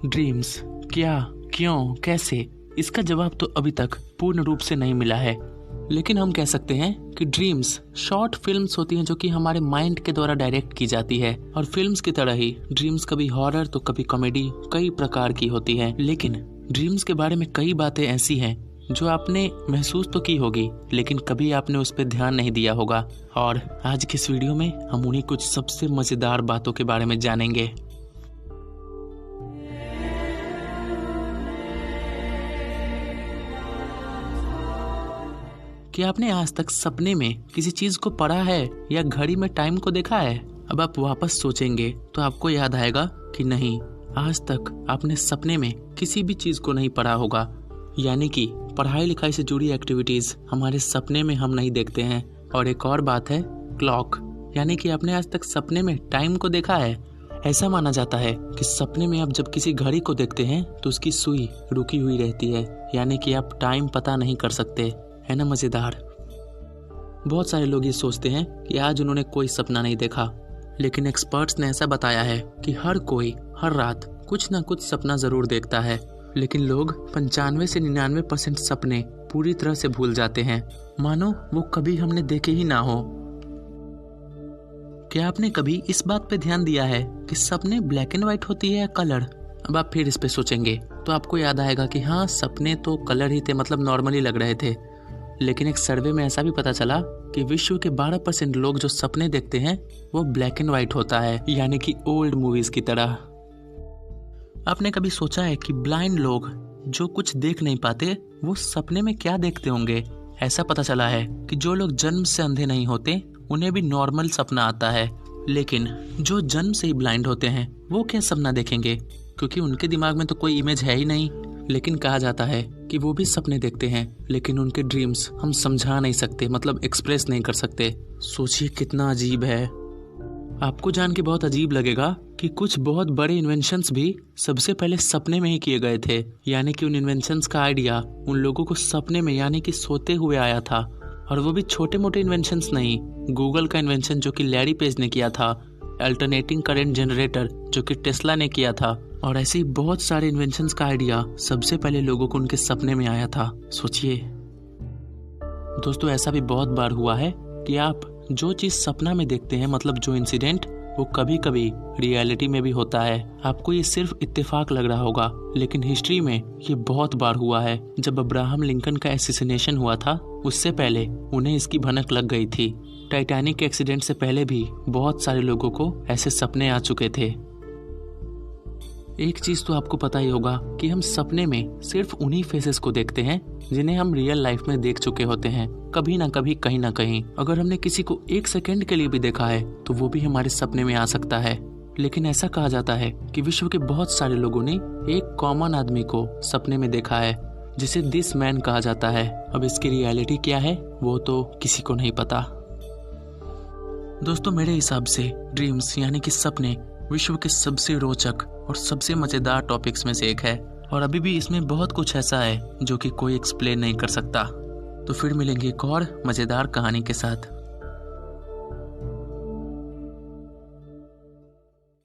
Dreams क्या, क्यों, कैसे, इसका जवाब तो अभी तक पूर्ण रूप से नहीं मिला है। लेकिन हम कह सकते हैं कि ड्रीम्स शॉर्ट फिल्म्स होती हैं जो कि हमारे माइंड के द्वारा डायरेक्ट की जाती है। और फिल्म्स की तरह ही ड्रीम्स कभी हॉरर तो कभी कॉमेडी कई प्रकार की होती है। लेकिन ड्रीम्स के बारे में कई बातें ऐसी हैं जो आपने महसूस तो की होगी, लेकिन कभी आपने उस पर ध्यान नहीं दिया होगा। और आज के इस वीडियो में हम उन्हीं कुछ सबसे मजेदार बातों के बारे में जानेंगे। क्या आपने आज तक सपने में किसी चीज को पढ़ा है या घड़ी में टाइम को देखा है? अब आप वापस सोचेंगे तो आपको याद आएगा कि नहीं, आज तक आपने सपने में किसी भी चीज को नहीं पढ़ा होगा। यानी कि पढ़ाई लिखाई से जुड़ी एक्टिविटीज हमारे सपने में हम नहीं देखते हैं। और एक और बात है क्लॉक, यानी कि आपने आज तक सपने में टाइम को देखा है। ऐसा माना जाता है कि सपने में आप जब किसी घड़ी को देखते हैं तो उसकी सुई रुकी हुई रहती है, यानी कि आप टाइम पता नहीं कर सकते। है ना मजेदार? बहुत सारे लोग ये सोचते हैं कि आज उन्होंने कोई सपना नहीं देखा, लेकिन एक्सपर्ट्स ने ऐसा बताया है कि हर कोई हर रात कुछ ना कुछ सपना जरूर देखता है। लेकिन लोग 95 से 99% सपने पूरी तरह से भूल जाते हैं, मानो वो कभी हमने देखे ही ना हो। क्या आपने कभी इस बात पे ध्यान दिया है कि सपने ब्लैक एंड व्हाइट होती है या कलर? अब आप फिर इस पे सोचेंगे तो आपको याद आएगा कि हाँ, सपने तो कलर ही थे, मतलब नॉर्मली लग रहे थे। लेकिन एक सर्वे में ऐसा भी पता चला कि विश्व के 12% लोग जो सपने देखते हैं वो ब्लैक एंड व्हाइट होता है, यानी कि ओल्ड मूवीज की तरह। आपने कभी सोचा है कि ब्लाइंड लोग जो कुछ देख नहीं पाते वो सपने में क्या देखते होंगे? ऐसा पता चला है कि जो लोग जन्म से अंधे नहीं होते उन्हें भी नॉर्मल सपना आता है, लेकिन जो जन्म से ही ब्लाइंड होते हैं वो क्या सपना देखेंगे, क्योंकि उनके दिमाग में तो कोई इमेज है ही नहीं। लेकिन कहा जाता है कि वो भी सपने देखते हैं, लेकिन उनके ड्रीम्स हम समझा नहीं सकते, मतलब एक्सप्रेस नहीं कर सकते। सोचिए कितना अजीब है। आपको जान के बहुत अजीब लगेगा कि कुछ बहुत बड़े इन्वेंशंस भी सबसे पहले सपने में ही किए गए थे। यानी कि उन इन्वेंशंस का आइडिया उन लोगों को सपने में, यानी कि सोते हुए आया था। और वो भी छोटे मोटे इन्वेंशंस नहीं। गूगल का इन्वेंशन जो कि लैरी पेज ने किया था, अल्टरनेटिंग करंट जनरेटर जो कि टेस्ला ने किया था, और ऐसे ही बहुत सारे इन्वेंशंस का आइडिया सबसे पहले लोगों को उनके सपने में आया था। सोचिए दोस्तों, ऐसा भी बहुत बार हुआ है कि आप जो चीज सपना में देखते हैं, मतलब जो इंसिडेंट, वो कभी कभी रियलिटी में भी होता है। आपको ये सिर्फ इत्तेफाक लग रहा होगा, लेकिन हिस्ट्री में ये बहुत बार हुआ है। जब अब्राहम लिंकन का एसिसिनेशन हुआ था उससे पहले उन्हें इसकी भनक लग गई थी। टाइटैनिक के एक्सीडेंट से पहले भी बहुत सारे लोगों को ऐसे सपने आ चुके थे। एक चीज तो आपको पता ही होगा कि हम सपने में सिर्फ उन्हीं फेसेस को देखते हैं जिन्हें हम रियल लाइफ में देख चुके होते हैं, कभी ना कभी, कहीं ना कहीं। अगर हमने किसी को 1 सेकंड के लिए भी देखा है तो वो भी हमारे सपने में आ सकता है। लेकिन ऐसा कहा जाता है कि विश्व के बहुत सारे लोगों ने एक कॉमन आदमी को सपने में देखा है, जिसे दिस मैन कहा जाता है। अब इसकी रियलिटी क्या है वो तो किसी को नहीं पता। दोस्तों, मेरे हिसाब से ड्रीम्स यानी कि सपने विश्व के सबसे रोचक और सबसे मजेदार टॉपिक्स में से एक है। और अभी भी इसमें बहुत कुछ ऐसा है जो कि कोई एक्सप्लेन नहीं कर सकता। तो फिर मिलेंगे एक और मजेदार कहानी के साथ।